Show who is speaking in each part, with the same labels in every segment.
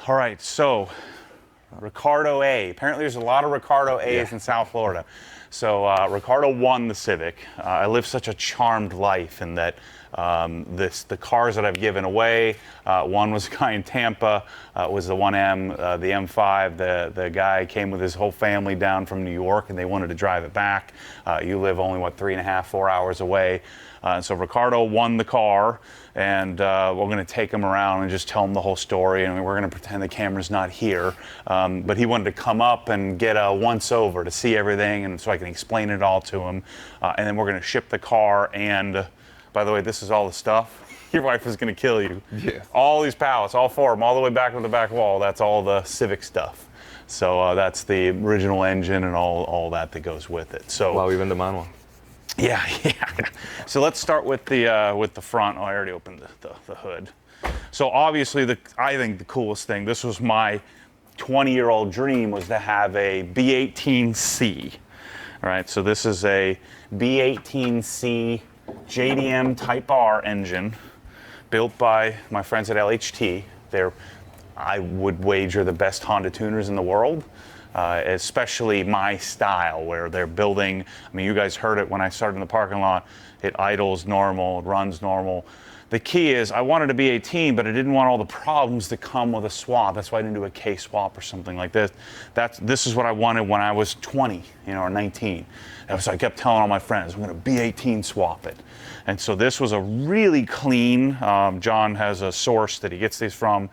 Speaker 1: All right, so Ricardo A. Apparently there's a lot of Ricardo A's in South Florida. So Ricardo won the Civic. I live such a charmed life in that the cars that I've given away, one was a guy in Tampa, was the 1M, the M5. The guy came with his whole family down from New York and they wanted to drive it back. You live only, 3.5, 4 hours away. So Ricardo won the car, and we're going to take him around and just tell him the whole story, and we're going to pretend the camera's not here. But he wanted to come up and get a once-over to see everything, and so I can explain it all to him. And then we're going to ship the car, and by the way, this is all the stuff. Your wife is going to kill you.
Speaker 2: Yeah.
Speaker 1: All these pallets, all four of them, all the way back to the back wall, that's all the Civic stuff. So that's the original engine and all that goes with it. So
Speaker 2: wow, even the manual.
Speaker 1: Yeah. So let's start with the front. Oh, I already opened the hood. So obviously, I think the coolest thing. This was my 20-year-old dream, was to have a B18C. All right. So this is a B18C JDM Type R engine, built by my friends at LHT. They're, I would wager, the best Honda tuners in the world. Especially my style, where they're building. I mean, you guys heard it when I started in the parking lot. It idles normal, it runs normal. The key is, I wanted to be 18, but I didn't want all the problems that come with a swap. That's why I didn't do a K swap or something like this. This is what I wanted when I was 20, or 19. And so I kept telling all my friends, I'm going to B18 swap it. And so this was a really clean. John has a source that he gets these from.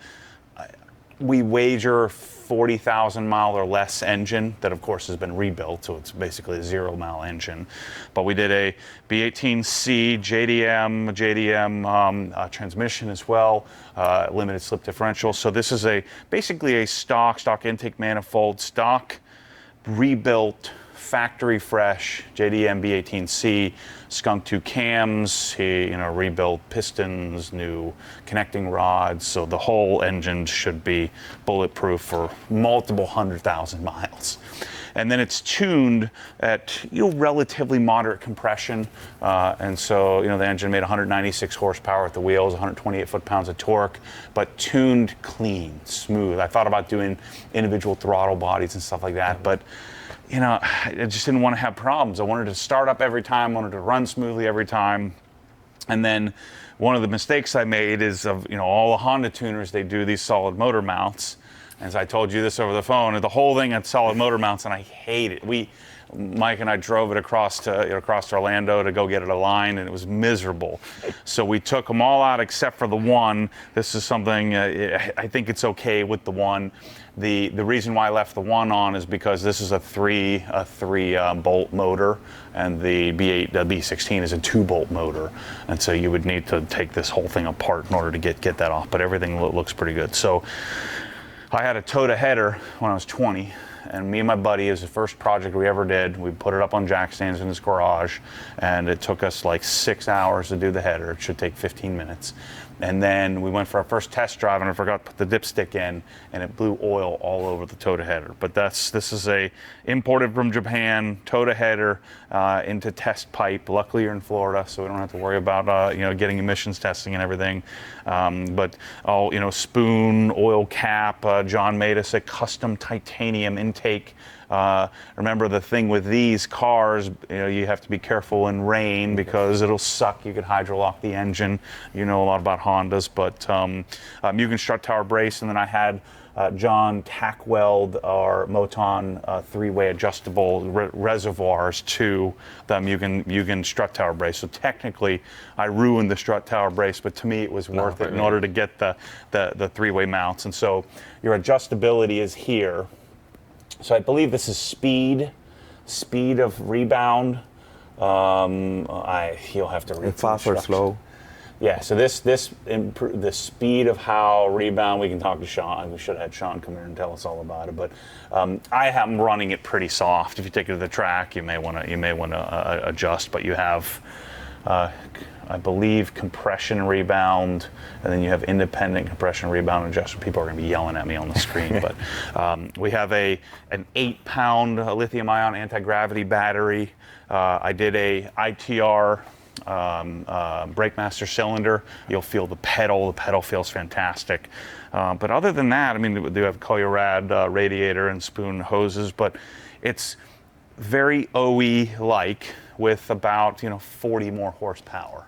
Speaker 1: We wager 40,000 mile or less engine that of course has been rebuilt, so it's basically a 0-mile engine. But we did a B18C JDM transmission as well, limited slip differential. So this is basically a stock intake manifold, stock rebuilt, factory fresh JDM B18C, skunked 2 cams. He rebuilt pistons, new connecting rods, so the whole engine should be bulletproof for multiple 100,000 miles. And then it's tuned at relatively moderate compression, and so the engine made 196 horsepower at the wheels, 128 foot-pounds of torque, but tuned clean, smooth. I thought about doing individual throttle bodies and stuff like that, but I just didn't want to have problems. I wanted to start up every time, wanted to run smoothly every time. And then one of the mistakes I made is all the Honda tuners, they do these solid motor mounts. As I told you this over the phone, the whole thing had solid motor mounts, and I hate it. Mike and I drove it across to Orlando to go get it aligned, and it was miserable. So we took them all out except for the one. This is something I think it's okay with the one. The reason why I left the one on is because this is a three bolt motor, and the B16 is a 2-bolt motor, and so you would need to take this whole thing apart in order to get that off. But everything looks pretty good. So I had a Toyota header when I was 20. And me and my buddy, it was the first project we ever did. We put it up on jack stands in his garage, and it took us like 6 hours to do the header. It should take 15 minutes. And then we went for our first test drive, and I forgot to put the dipstick in, and it blew oil all over the Toyota header. But this is a imported from Japan Toyota header into test pipe. Luckily, you're in Florida, so we don't have to worry about getting emissions testing and everything. But spoon, oil cap. John made us a custom titanium intake. Remember, the thing with these cars, you have to be careful in rain because it'll suck. You could hydrolock the engine. You know a lot about Hondas, but you can strut tower brace. And then I had John tack weld our Moton 3-way adjustable reservoirs to them. You can strut tower brace. So technically, I ruined the strut tower brace, but to me it was worth it in order to get the 3-way mounts. And so your adjustability is here. So I believe this is speed of rebound. You'll have to read
Speaker 2: fast or slow.
Speaker 1: Yeah. So the speed of how rebound. We can talk to Sean. We should have had Sean come here and tell us all about it. But I am running it pretty soft. If you take it to the track, you may want to adjust. But you have, I believe, compression rebound, and then you have independent compression rebound adjustment. People are going to be yelling at me on the screen, but we have an 8-pound lithium-ion anti-gravity battery. I did a ITR brake master cylinder. You'll feel the pedal. The pedal feels fantastic. But other than that, I mean, they have Koyorad radiator and spoon hoses, but it's very OE-like with about 40 more horsepower.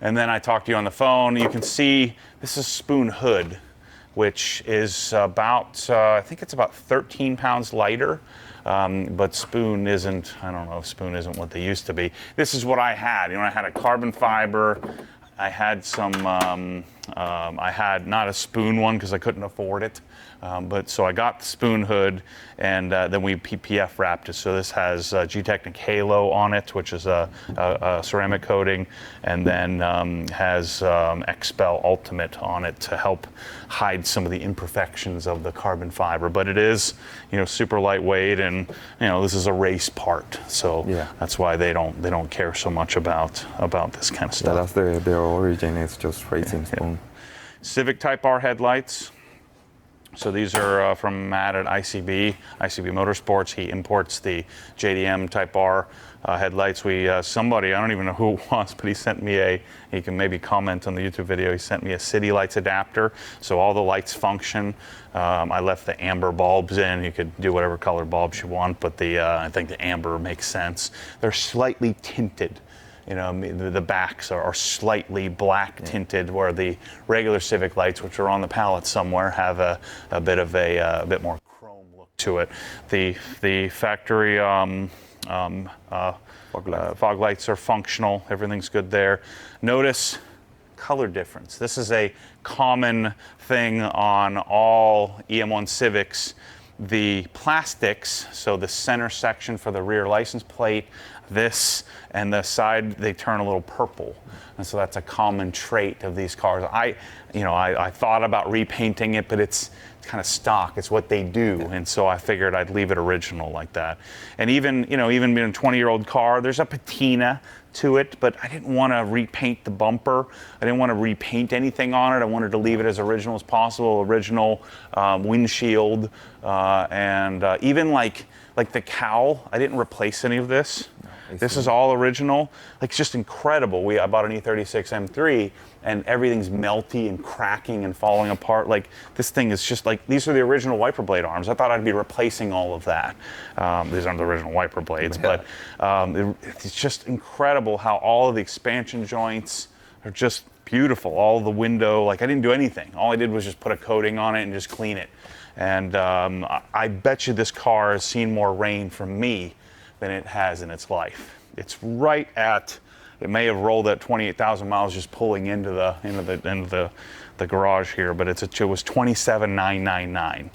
Speaker 1: And then I talked to you on the phone. You can see this is spoon hood, which is about, I think it's about 13 pounds lighter. But spoon isn't, I don't know if spoon isn't what they used to be. This is what I had. I had a carbon fiber. I had some, I had not a spoon one because I couldn't afford it. But so I got the spoon hood, and then we PPF wrapped it. So this has G-Technic Halo on it, which is a ceramic coating, and then has Expel Ultimate on it to help hide some of the imperfections of the carbon fiber. But it is, super lightweight, and this is a race part. So that's why they don't care so much about this kind of stuff.
Speaker 2: Yeah, that's their origin. It's just racing spoon.
Speaker 1: Civic Type R headlights. So these are from Matt at ICB Motorsports. He imports the JDM Type R headlights. Somebody, I don't even know who it was, but he sent me he can maybe comment on the YouTube video, he sent me a city lights adapter. So all the lights function. I left the amber bulbs in. You could do whatever color bulbs you want, but I think the amber makes sense. They're slightly tinted. The backs are slightly black tinted, where the regular Civic lights, which are on the pallet somewhere, have a bit of a bit more chrome look to it. The factory fog lights are functional. Everything's good there. Notice color difference. This is a common thing on all EM1 Civics. The plastics, so the center section for the rear license plate, this and the side, they turn a little purple, and so that's a common trait of these cars. I thought about repainting it, but it's kind of stock. It's what they do, and so I figured I'd leave it original like that. And even being a 20-year-old car, there's a patina to it, but I didn't want to repaint the bumper. I didn't want to repaint anything on it. I wanted to leave it as original as possible. Original windshield, and even like the cowl. I didn't replace any of this. This is all original. It's just incredible. I bought an E36 M3, and everything's melty and cracking and falling apart. This thing is just these are the original wiper blade arms. I thought I'd be replacing all of that. These aren't the original wiper blades, but it's just incredible how all of the expansion joints are just beautiful. All the window, I didn't do anything. All I did was just put a coating on it and just clean it. And I bet you this car has seen more rain from me than it has in its life. It's right at, it may have rolled at 28,000 miles just pulling into the garage here, but it was 27,999.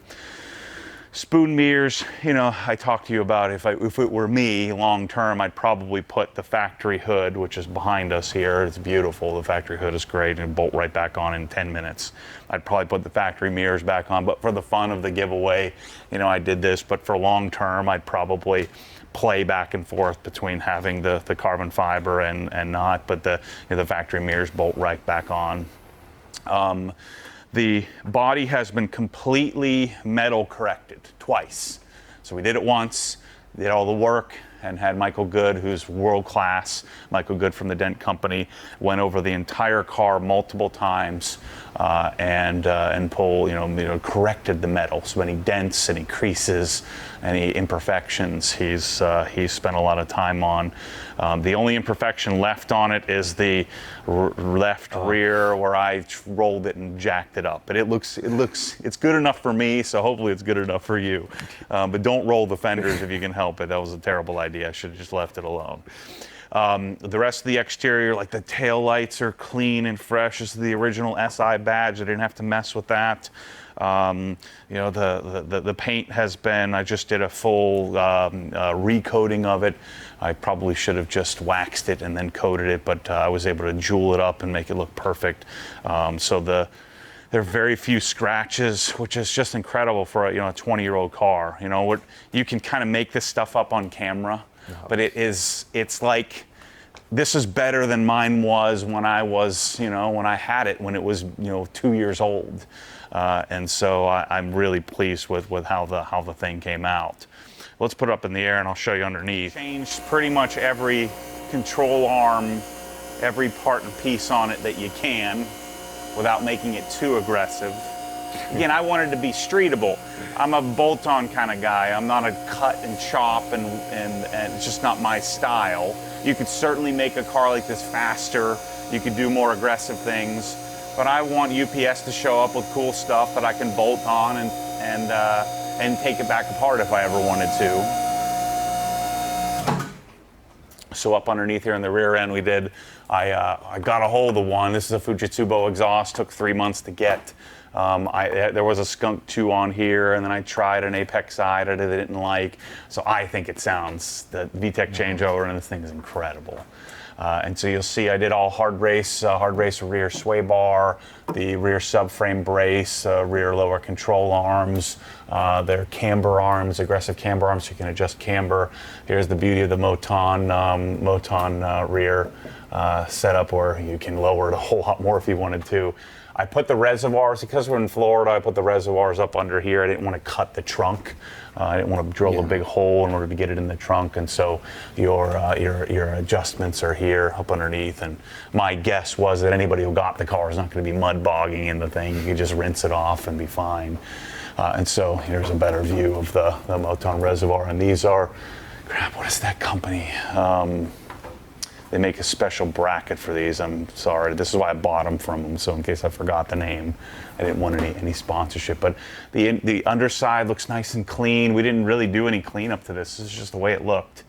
Speaker 1: Spoon mirrors, I talked to you about if it were me long term, I'd probably put the factory hood, which is behind us here. It's beautiful. The factory hood is great, and bolt right back on in 10 minutes. I'd probably put the factory mirrors back on, but for the fun of the giveaway, I did this. But for long term, I'd probably play back and forth between having the carbon fiber and not, but the factory mirrors bolt right back on. The body has been completely metal corrected twice. So we did it once, did all the work, and had Michael Good, who's world class, Michael Good from the Dent Company, went over the entire car multiple times and corrected the metal. So any dents, any creases, any imperfections, he's spent a lot of time on. The only imperfection left on it is the left rear, where I rolled it and jacked it up. But it's good enough for me, so hopefully it's good enough for you. But don't roll the fenders if you can help it. That was a terrible idea. I should have just left it alone. The rest of the exterior, the tail lights are clean and fresh. This is the original SI badge. I didn't have to mess with that. The paint has been, I just did a full recoating of it. I probably should have just waxed it and then coated it, but I was able to jewel it up and make it look perfect. There are very few scratches, which is just incredible for a 20-year-old car. You can kind of make this stuff up on camera, but it's like, this is better than mine was when I was, when I had it, when it was, 2 years old. And so I'm really pleased with how the thing came out. Let's put it up in the air and I'll show you underneath. Changed pretty much every control arm, every part and piece on it that you can without making it too aggressive. Again, I wanted to be streetable. I'm a bolt-on kind of guy. I'm not a cut and chop, and it's just not my style. You could certainly make a car like this faster. You could do more aggressive things, but I want UPS to show up with cool stuff that I can bolt on and take it back apart if I ever wanted to. So up underneath here in the rear end, I got a hold of one. This is a Fujitsubo exhaust. Took 3 months to get. There was a Skunk 2 on here, and then I tried an Apex side that I didn't like. So I think it sounds, the VTEC changeover, and this thing is incredible. And so you'll see I did all hard race rear sway bar, the rear subframe brace, rear lower control arms, their camber arms, aggressive camber arms, so you can adjust camber. Here's the beauty of the Moton rear setup, where you can lower it a whole lot more if you wanted to. I put the reservoirs, because we're in Florida, I put the reservoirs up under here. I didn't want to cut the trunk. I didn't want to drill a big hole in order to get it in the trunk, and so your adjustments are here up underneath. And my guess was that anybody who got the car is not going to be mud bogging in the thing. You can just rinse it off and be fine. And so here's a better view of the Moton reservoir. And these are, crap, what is that company? They make a special bracket for these. I'm sorry. This is why I bought them from them. So in case I forgot the name, I didn't want any sponsorship. But the underside looks nice and clean. We didn't really do any cleanup to this. This is just the way it looked.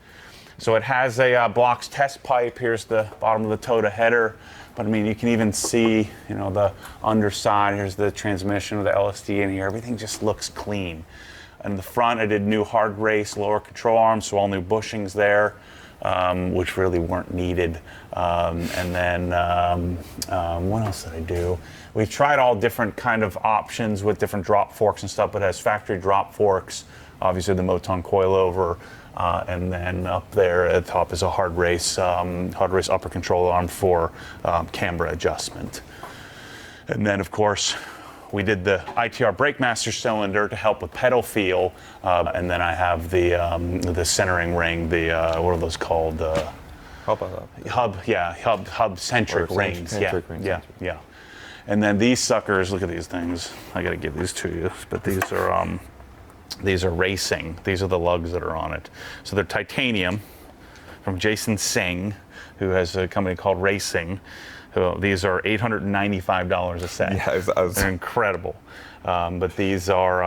Speaker 1: So it has a blocks test pipe. Here's the bottom of the Toda header. But I mean, you can even see, the underside. Here's the transmission with the LSD in here. Everything just looks clean. And the front, I did new hard race lower control arms, so all new bushings there. Which really weren't needed. And then what else did I do? We've tried all different kind of options with different drop forks and stuff, but it has factory drop forks, obviously the Moton coilover, and then up there at the top is a hard race upper control arm for camber adjustment. And then of course, we did the ITR brake master cylinder to help with pedal feel, and then I have the centering ring, what are those called? Hub-centric rings. Yeah. And then these suckers, look at these things. I got to give these to you, but these are racing. These are the lugs that are on it. So they're titanium from Jason Singh, who has a company called Racing. These are $895 a set.
Speaker 2: Yeah,
Speaker 1: they're incredible. But these are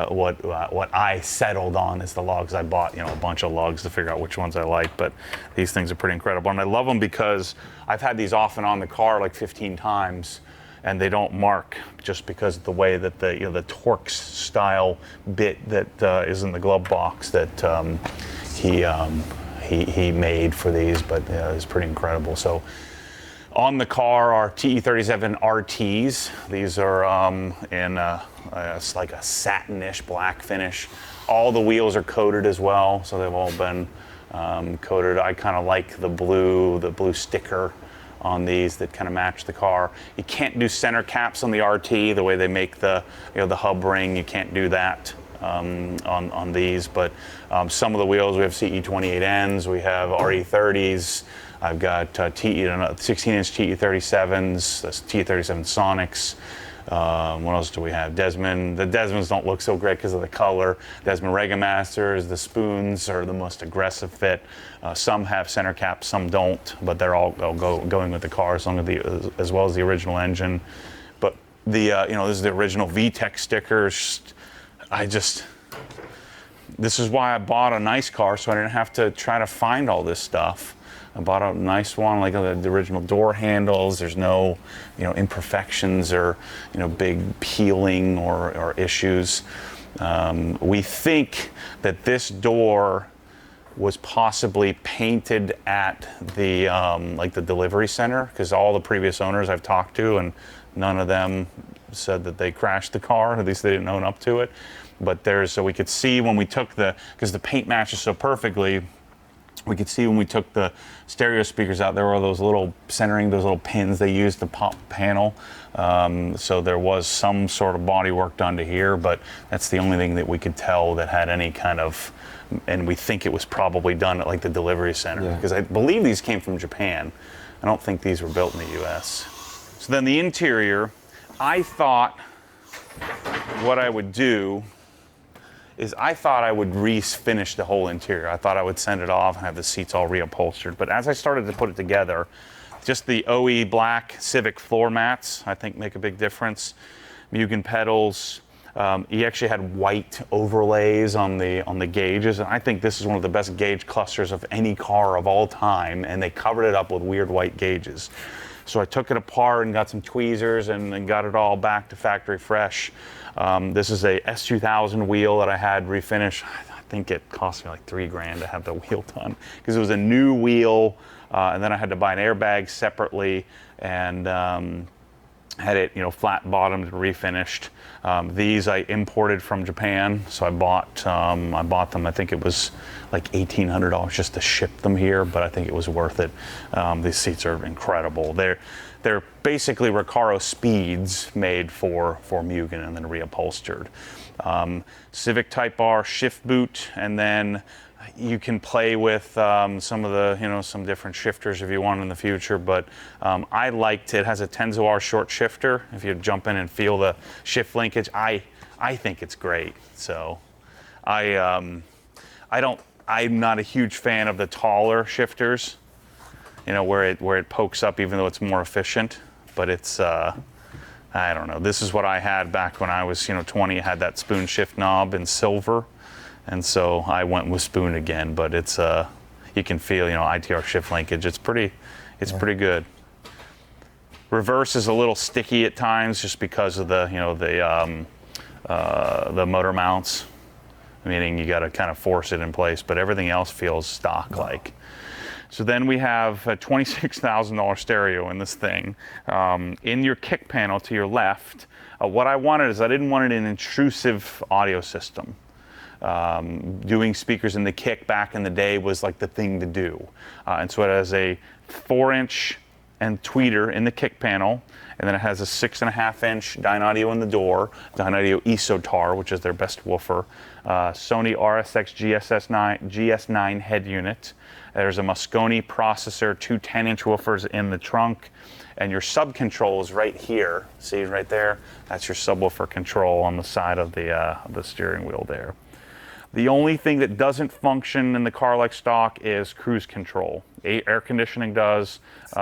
Speaker 1: what I settled on is the lugs. I bought a bunch of lugs to figure out which ones I like, but these things are pretty incredible. And I love them because I've had these off and on the car like 15 times, and they don't mark just because of the way that the Torx style bit that is in the glove box that he made for these, but it's pretty incredible. So on the car are TE37 RTs. These are it's like a satinish black finish. All the wheels are coated as well, so they've all been coated. I kind of like the blue sticker on these that kind of match the car. You can't do center caps on the RT the way they make the hub ring. You can't do that on these, but some of the wheels, we have CE28Ns, we have RE30s, I've got 16-inch TE37s, that's TE37 Sonics. What else do we have? Desmond. The Desmonds don't look so great because of the color. Desmond Regamasters, the spoons are the most aggressive fit. Some have center caps, some don't, but they're all going with the car as well as the original engine. But this is the original VTEC stickers. This is why I bought a nice car, so I didn't have to try to find all this stuff. I bought a nice one, like the original door handles. There's no, imperfections or, big peeling or issues. We think that this door was possibly painted at the the delivery center, because all the previous owners I've talked to, and none of them said that they crashed the car, at least they didn't own up to it. But so we could see when we took because the paint matches so perfectly, We could see when we took the stereo speakers out, there were those little centering, those little pins they used to pop the panel. So there was some sort of body work done to here, but that's the only thing that we could tell that had any kind of, and we think it was probably done at like the delivery center, because I believe these came from Japan. I don't think these were built in the US. So then the interior, I thought what I would do is I thought I would refinish the whole interior. I thought I would send it off and have the seats all reupholstered. But as I started to put it together, just the OE black Civic floor mats, I think, make a big difference. Mugen pedals. He actually had white overlays on the gauges, and I think this is one of the best gauge clusters of any car of all time, and they covered it up with weird white gauges. So I took it apart and got some tweezers and got it all back to factory fresh. This is a S2000 wheel that I had refinished. I think it cost me like $3,000 to have the wheel done because it was a new wheel, and then I had to buy an airbag separately and had it, flat bottomed, refinished. These I imported from Japan, so I bought them. I think it was like $1,800 just to ship them here, but I think it was worth it. These seats are incredible. They're basically Recaro Speeds made for Mugen and then reupholstered. Civic Type R shift boot, and then you can play with some of the, some different shifters if you want in the future, but I liked it. It has a Tenzo R short shifter. If you jump in and feel the shift linkage, I think it's great. So I'm not a huge fan of the taller shifters, where it pokes up even though it's more efficient, but it's, I don't know. This is what I had back when I was, 20. I had that spoon shift knob in silver. And so I went with spoon again, but it's you can feel ITR shift linkage. It's pretty good. Reverse is a little sticky at times just because of the motor mounts, meaning you got to kind of force it in place. But everything else feels stock like. So then we have a $26,000 stereo in this thing. In your kick panel to your left, what I wanted is I didn't want an intrusive audio system. Doing speakers in the kick back in the day was like the thing to do. And so it has a 4-inch and tweeter in the kick panel, and then it has a 6.5-inch Dynaudio in the door, Dynaudio Isotar, which is their best woofer, Sony RSX GS9 head unit. There's a Moscone processor, 2 10-inch woofers in the trunk, and your sub control is right here. See right there? That's your subwoofer control on the side of the steering wheel there. The only thing that doesn't function in the car like stock is cruise control. Air conditioning does,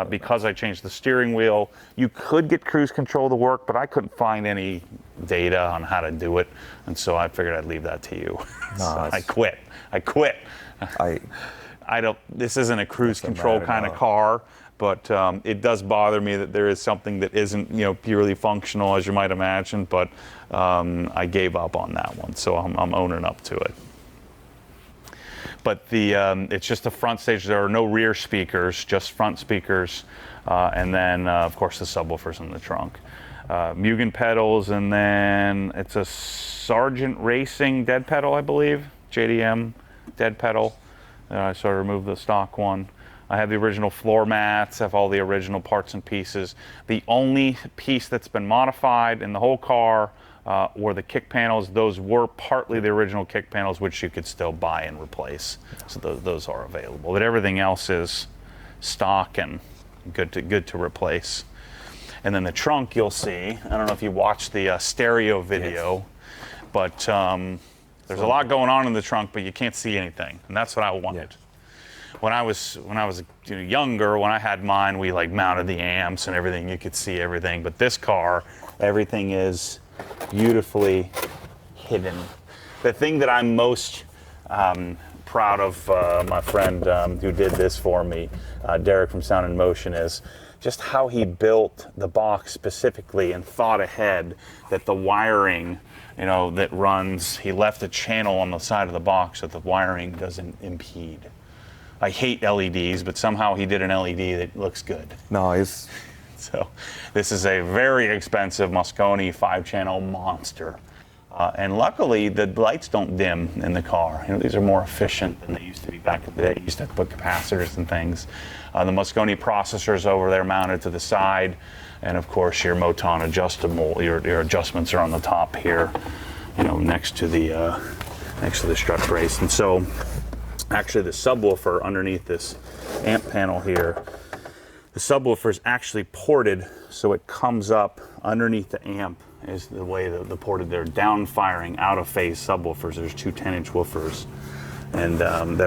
Speaker 1: because I changed the steering wheel. You could get cruise control to work, but I couldn't find any data on how to do it, and so I figured I'd leave that to you. So I quit. I don't. This isn't a cruise control kind of car, but it does bother me that there is something that isn't, purely functional as you might imagine. But I gave up on that one, so I'm owning up to it. But it's just the front stage. There are no rear speakers, just front speakers, and then of course the subwoofers in the trunk. Mugen pedals, and then it's a Sargent Racing dead pedal, I believe. JDM dead pedal. I sort of removed the stock one. I have the original floor mats, have all the original parts and pieces. The only piece that's been modified in the whole car were the kick panels. Those were partly the original kick panels, which you could still buy and replace. So those are available. But everything else is stock and good to replace. And then the trunk, you'll see. I don't know if you watched the stereo video, but there's a lot going on in the trunk, but you can't see anything, and that's what I wanted. Yeah. When I was younger, when I had mine, we mounted the amps and everything. You could see everything, but this car, everything is beautifully hidden. The thing that I'm most proud of my friend who did this for me, Derek from Sound and Motion, is just how he built the box specifically and thought ahead that the wiring, that runs, he left a channel on the side of the box so the wiring doesn't impede. I hate LEDs, but somehow he did an LED that looks good.
Speaker 2: Nice.
Speaker 1: So this is a very expensive Moscone 5-channel monster. And luckily, the lights don't dim in the car. You know, these are more efficient than they used to be back in the day. You used to have to put capacitors and things. The Moscone processors over there mounted to the side, and of course your Moton adjustable. Your adjustments are on the top here, you know, next to the strut brace. And so, actually, the subwoofer underneath this amp panel here, the subwoofer is actually ported so it comes up underneath the amp. Is the way the ported, they're down firing out of phase subwoofers. There's two 10-inch woofers, and they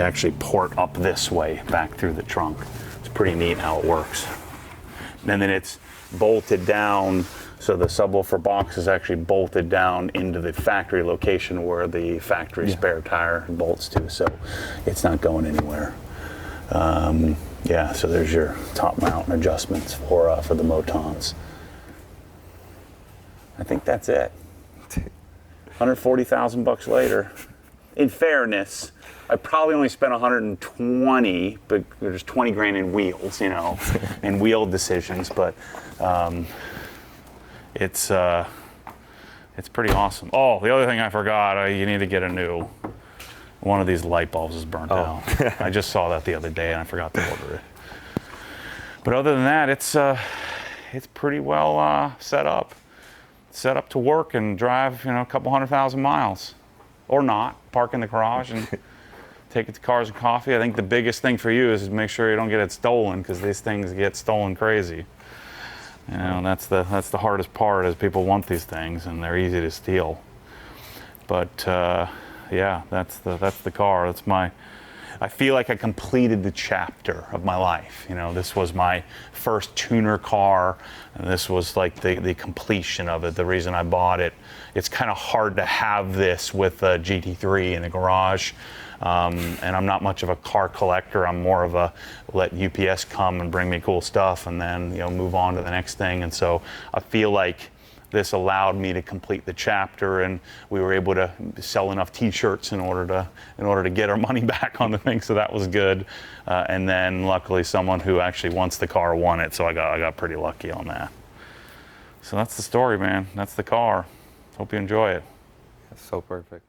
Speaker 1: actually port up this way back through the trunk. It's pretty neat how it works. And then it's bolted down, so the subwoofer box is actually bolted down into the factory location where the factory spare tire bolts to, so it's not going anywhere. Yeah, so there's your top mount adjustments for the Motons. I think that's it. 140,000 bucks later. In fairness, I probably only spent 120, but there's 20 grand in wheels, you know, and wheel decisions. But it's pretty awesome. Oh, the other thing I forgot, you need to get a new. One of these light bulbs is burnt out. I just saw that the other day and I forgot to order it. But other than that, it's pretty well set up to work and drive, you know, a couple 100,000 miles, or not. Park in the garage and take it to Cars and Coffee. I think the biggest thing for you is to make sure you don't get it stolen, because these things get stolen crazy. You know, and that's the hardest part, is people want these things and they're easy to steal. But yeah, that's the car. I feel like I completed the chapter of my life. You know, this was my first tuner car, and this was like the completion of it, the reason I bought it. It's kind of hard to have this with a GT3 in the garage, and I'm not much of a car collector. I'm more of a let UPS come and bring me cool stuff, and then, you know, move on to the next thing. And so I feel like this allowed me to complete the chapter, and we were able to sell enough T-shirts in order to get our money back on the thing. So that was good. And then luckily, someone who actually wants the car won it. So I got pretty lucky on that. So that's the story, man. That's the car. Hope you enjoy it.
Speaker 2: It's so perfect.